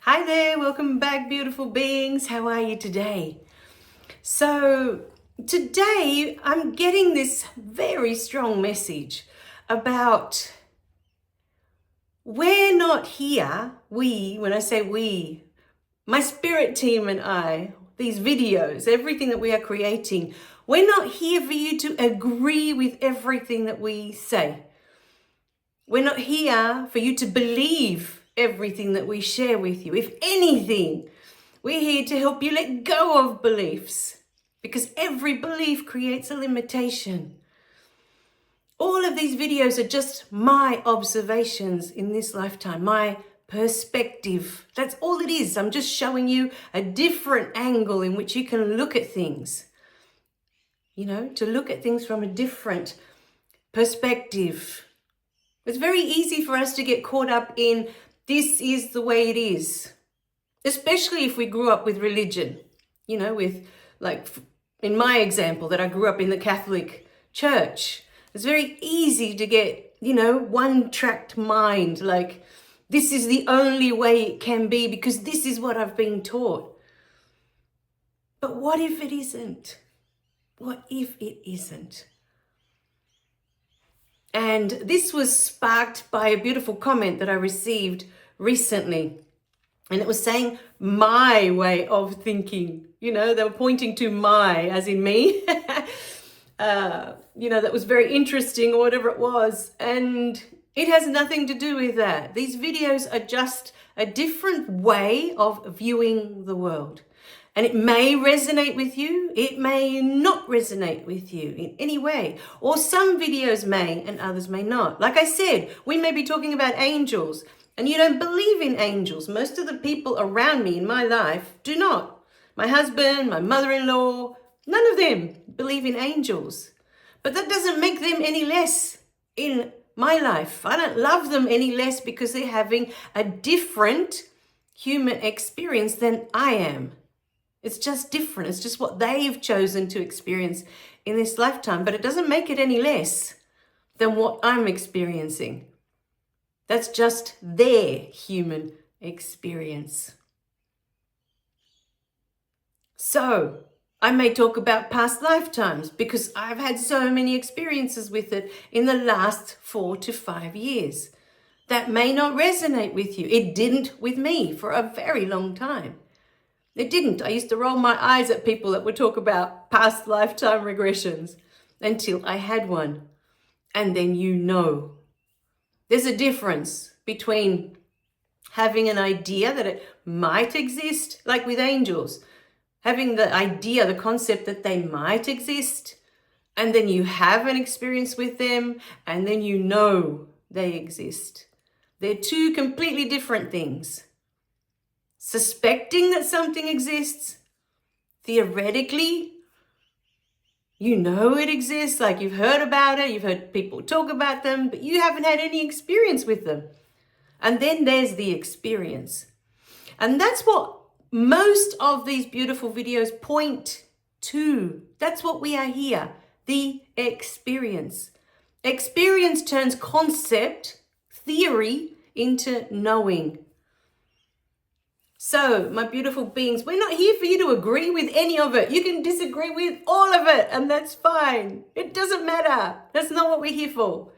Hi there, welcome back, beautiful beings. How are you today? So, today I'm getting this very strong message about we're not here. When I say we, my spirit team and I, these videos, everything that we are creating, we're not here for you to agree with everything that we say. We're not here for you to believe everything that we share with you. If anything, we're here to help you let go of beliefs, because every belief creates a limitation. All of these videos are just my observations in this lifetime, my perspective. That's all it is. I'm just showing you a different angle in which you can look at things. To look at things from a different perspective. It's very easy for us to get caught up in this is the way it is, especially if we grew up with religion, with, like, in my example, that I grew up in the Catholic Church. It's very easy to get, one-tracked mind, like this is the only way it can be because this is what I've been taught. But what if it isn't? What if it isn't? And this was sparked by a beautiful comment that I received recently. And it was saying my way of thinking. They were pointing to my, as in me. That was very interesting or whatever it was. And it has nothing to do with that. These videos are just a different way of viewing the world. And it may resonate with you, it may not resonate with you in any way. Or some videos may and others may not. Like I said, we may be talking about angels and you don't believe in angels. Most of the people around me in my life do not. My husband, my mother-in-law, none of them believe in angels. But that doesn't make them any less in my life. I don't love them any less because they're having a different human experience than I am. It's just different. It's just what they've chosen to experience in this lifetime. But it doesn't make it any less than what I'm experiencing. That's just their human experience. So I may talk about past lifetimes because I've had so many experiences with it in the last 4 to 5 years. That may not resonate with you. It didn't with me for a very long time. It didn't. I used to roll my eyes at people that would talk about past lifetime regressions until I had one. And then there's a difference between having an idea that it might exist, like with angels, having the idea, the concept that they might exist, and then you have an experience with them, and then they exist. They're two completely different things. Suspecting that something exists, theoretically, it exists, like you've heard about it, you've heard people talk about them, but you haven't had any experience with them. And then there's the experience. And that's what most of these beautiful videos point to. That's what we are here, the experience. Experience turns concept, theory, into knowing. So, my beautiful beings, we're not here for you to agree with any of it. You can disagree with all of it, and that's fine. It doesn't matter. That's not what we're here for.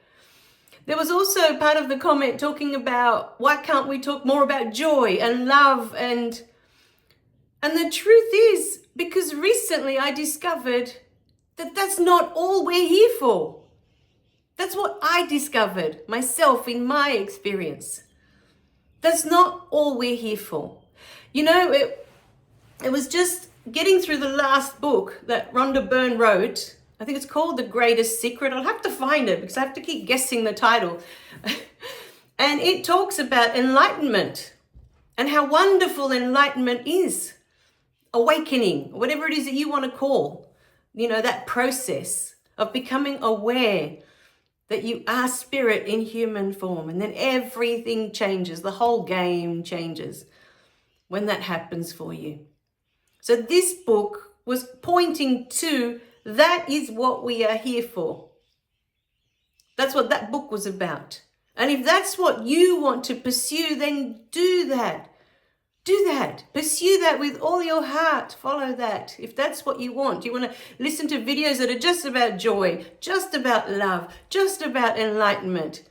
There was also part of the comment talking about why can't we talk more about joy and love and the truth is, because recently I discovered that that's not all we're here for. That's what I discovered myself in my experience. That's not all we're here for. It was just getting through the last book that Rhonda Byrne wrote. I think it's called The Greatest Secret. I'll have to find it because I have to keep guessing the title. And it talks about enlightenment and how wonderful enlightenment is. Awakening, whatever it is that you want to call, that process of becoming aware that you are spirit in human form. And then everything changes. The whole game changes when that happens for you. So this book was pointing to that is what we are here for. That's what that book was about. And if that's what you want to pursue, then do that. Do that. Pursue that with all your heart. Follow that. If that's what you want. You want to listen to videos that are just about joy, just about love, just about enlightenment.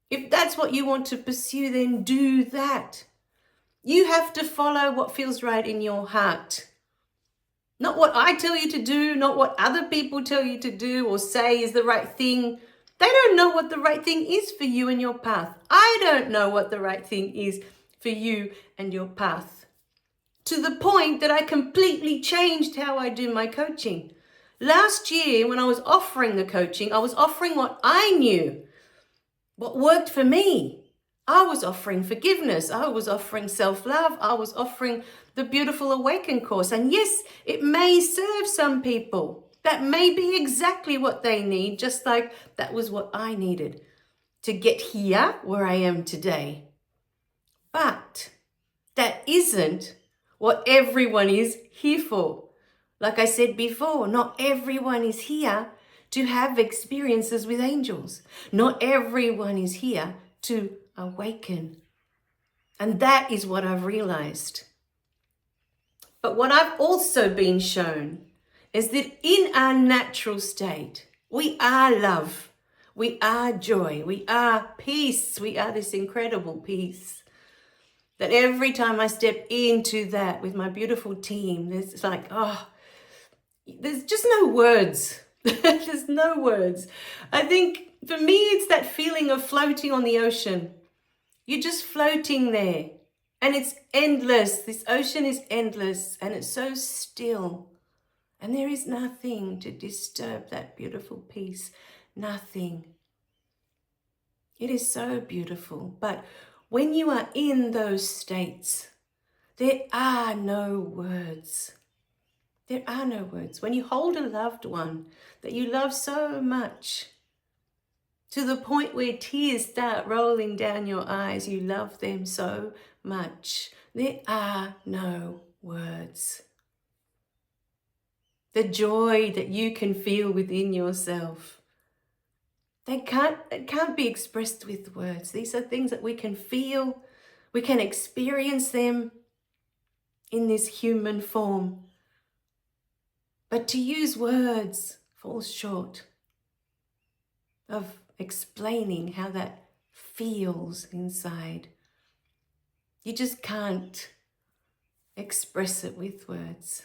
If that's what you want to pursue, then do that. You have to follow what feels right in your heart. Not what I tell you to do, not what other people tell you to do or say is the right thing. They don't know what the right thing is for you and your path. I don't know what the right thing is for you and your path. To the point that I completely changed how I do my coaching. Last year, when I was offering the coaching, I was offering what I knew, what worked for me. I was offering forgiveness. I was offering self-love. I was offering the beautiful A.W.A.K.E.N course. And yes, it may serve some people. That may be exactly what they need, just like that was what I needed to get here where I am today. But that isn't what everyone is here for. Like I said before, not everyone is here to have experiences with angels. Not everyone is here to awaken. And that is what I've realized. But what I've also been shown is that in our natural state, we are love, we are joy, we are peace, we are this incredible peace. That every time I step into that with my beautiful team, there's like, there's just no words. There's no words. I think for me, it's that feeling of floating on the ocean. You're just floating there and it's endless. This ocean is endless and it's so still. And there is nothing to disturb that beautiful peace. Nothing. It is so beautiful. But when you are in those states, there are no words. There are no words. When you hold a loved one that you love so much, to the point where tears start rolling down your eyes, you love them so much, there are no words. The joy that you can feel within yourself, it can't be expressed with words. These are things that we can feel, we can experience them in this human form. But to use words falls short of explaining how that feels inside. You just can't express it with words.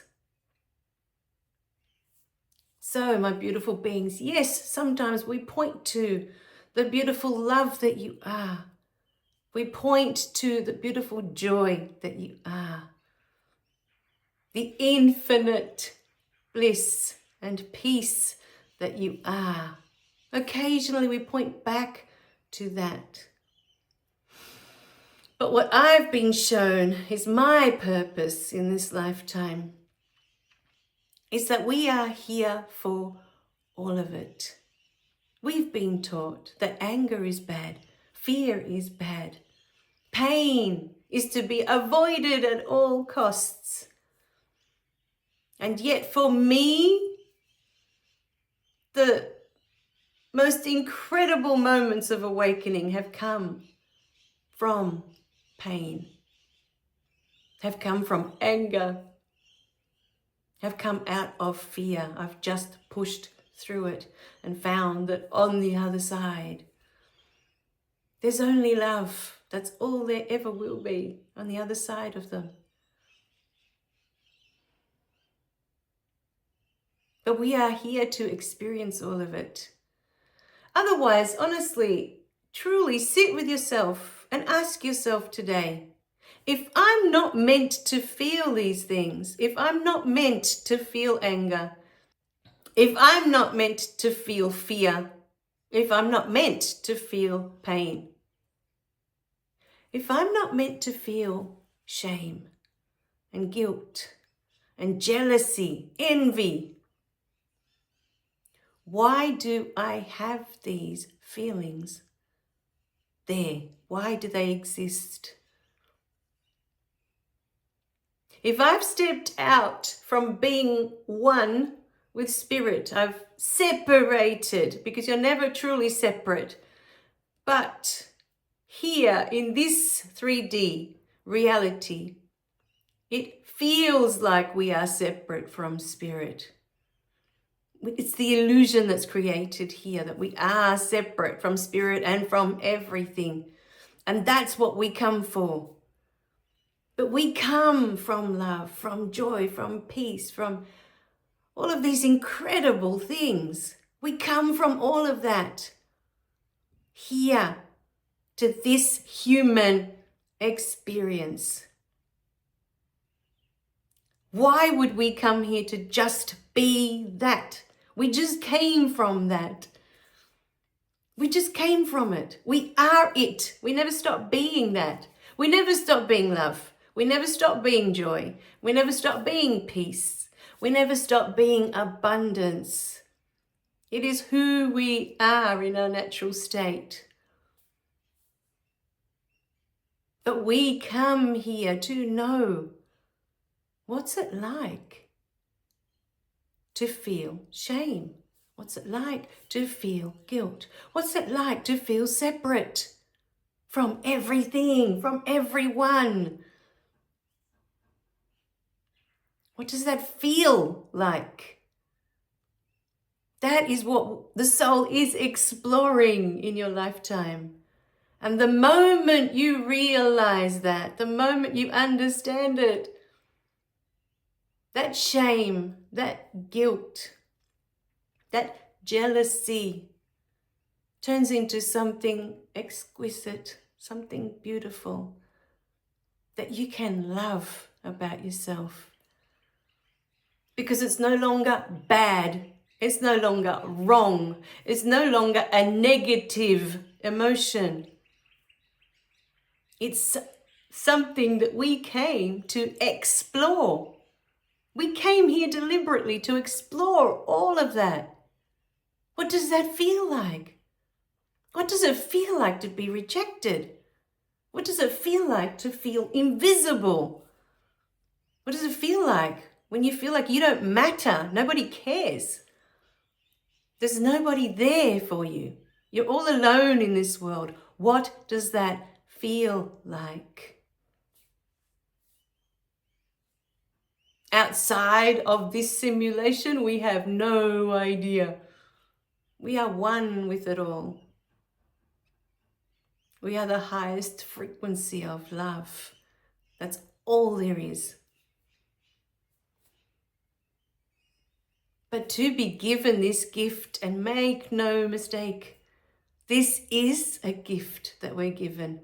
So, my beautiful beings, yes, sometimes we point to the beautiful love that you are. We point to the beautiful joy that you are. The infinite bliss and peace that you are. Occasionally we point back to that. But what I've been shown is my purpose in this lifetime is that we are here for all of it. We've been taught that anger is bad, fear is bad, pain is to be avoided at all costs. And yet for me, the most incredible moments of awakening have come from pain, have come from anger, have come out of fear. I've just pushed through it and found that on the other side, there's only love. That's all there ever will be on the other side of them. But we are here to experience all of it. Otherwise, honestly, truly sit with yourself and ask yourself today, if I'm not meant to feel these things, if I'm not meant to feel anger, if I'm not meant to feel fear, if I'm not meant to feel pain, if I'm not meant to feel shame and guilt and jealousy, envy, why do I have these feelings there? Why do they exist? If I've stepped out from being one with spirit, I've separated, because you're never truly separate. But here in this 3D reality, It feels like we are separate from spirit. It's the illusion that's created here, that we are separate from spirit and from everything. And that's what we come for. But we come from love, from joy, from peace, from all of these incredible things. We come from all of that here to this human experience. Why would we come here to just be that? We just came from that. We just came from it. We are it. We never stop being that. We never stop being love. We never stop being joy. We never stop being peace. We never stop being abundance. It is who we are in our natural state. But we come here to know, what's it like to feel shame? What's it like to feel guilt? What's it like to feel separate from everything, from everyone? What does that feel like? That is what the soul is exploring in your lifetime. And the moment you realize that, the moment you understand it, that shame, that guilt, that jealousy turns into something exquisite, something beautiful that you can love about yourself. Because it's no longer bad, it's no longer wrong, it's no longer a negative emotion. It's something that we came to explore. We came here deliberately to explore all of that. What does that feel like? What does it feel like to be rejected? What does it feel like to feel invisible? What does it feel like when you feel like you don't matter? Nobody cares. There's nobody there for you. You're all alone in this world. What does that feel like? Outside of this simulation, we have no idea. We are one with it all. We are the highest frequency of love. That's all there is. But to be given this gift, and make no mistake, this is a gift that we're given.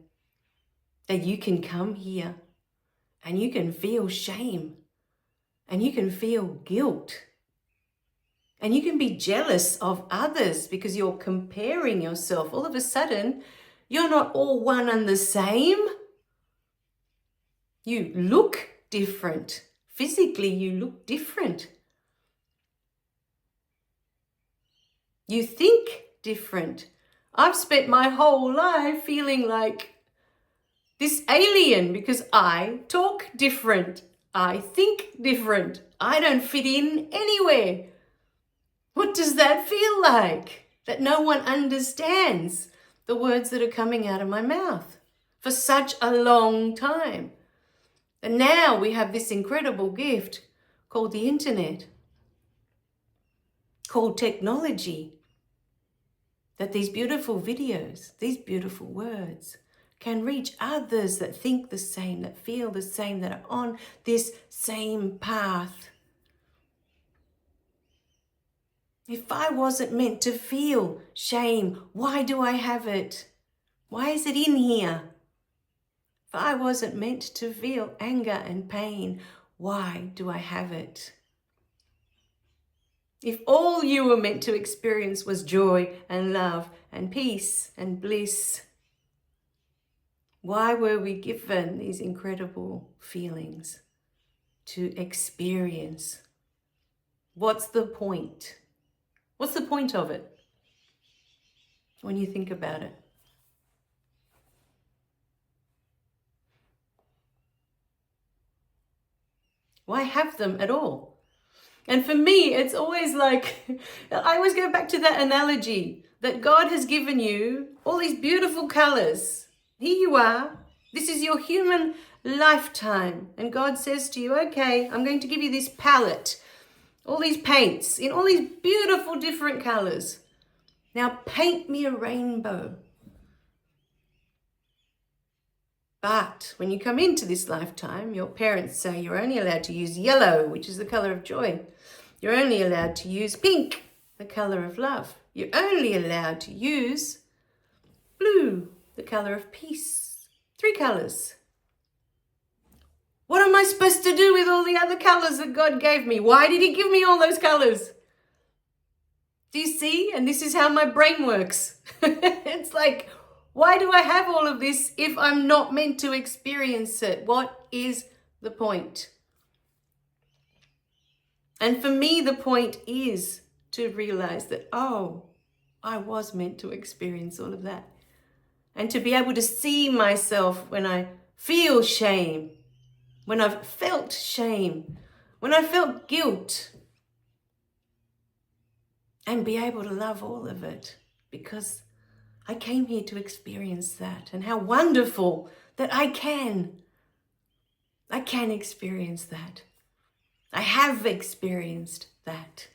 That you can come here and you can feel shame and you can feel guilt and you can be jealous of others because you're comparing yourself. All of a sudden, you're not all one and the same. You look different. Physically, you look different. You think different. I've spent my whole life feeling like this alien because I talk different. I think different. I don't fit in anywhere. What does that feel like? That no one understands the words that are coming out of my mouth for such a long time. And now we have this incredible gift called the internet, called technology, that these beautiful videos, these beautiful words can reach others that think the same, that feel the same, that are on this same path. If I wasn't meant to feel shame, why do I have it? Why is it in here? If I wasn't meant to feel anger and pain, why do I have it? If all you were meant to experience was joy and love and peace and bliss, why were we given these incredible feelings to experience? What's the point? What's the point of it when you think about it? Why have them at all? And for me, it's always like, I always go back to that analogy that God has given you all these beautiful colors. Here you are. This is your human lifetime. And God says to you, okay, I'm going to give you this palette, all these paints in all these beautiful different colors. Now paint me a rainbow. But when you come into this lifetime, your parents say you're only allowed to use yellow, which is the color of joy. You're only allowed to use pink, the color of love. You're only allowed to use blue, the color of peace. 3 colors. What am I supposed to do with all the other colors that God gave me? Why did he give me all those colors? Do you see? And this is how my brain works. It's like, why do I have all of this if I'm not meant to experience it? What is the point? And for me, the point is to realize that, oh, I was meant to experience all of that. And to be able to see myself when I feel shame, when I've felt shame, when I felt guilt, and be able to love all of it, because I came here to experience that. And how wonderful that I can experience that. I have experienced that.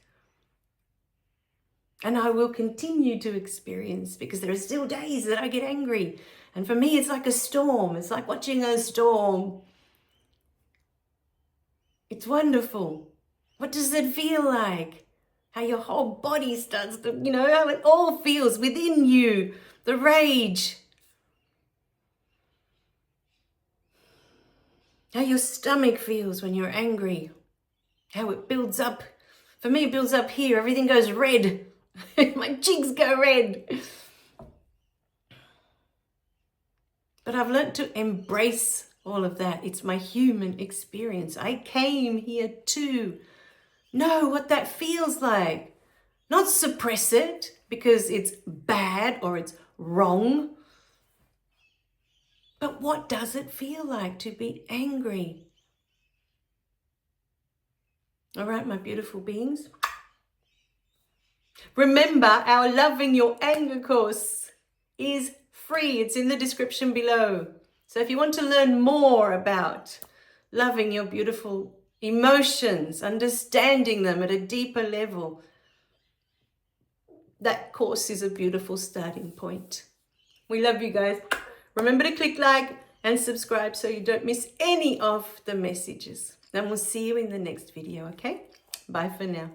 And I will continue to experience, because there are still days that I get angry. And for me, it's like a storm. It's like watching a storm. It's wonderful. What does it feel like? How your whole body starts to, how it all feels within you. The rage. How your stomach feels when you're angry. How it builds up. For me, it builds up here. Everything goes red. My cheeks go red. But I've learned to embrace all of that. It's my human experience. I came here to know what that feels like. Not suppress it because it's bad or it's wrong. But what does it feel like to be angry? All right, my beautiful beings. Remember, our Loving Your Anger course is free. It's in the description below. So if you want to learn more about loving your beautiful emotions, understanding them at a deeper level, that course is a beautiful starting point. We love you guys. Remember to click like and subscribe so you don't miss any of the messages. And we'll see you in the next video, okay? Bye for now.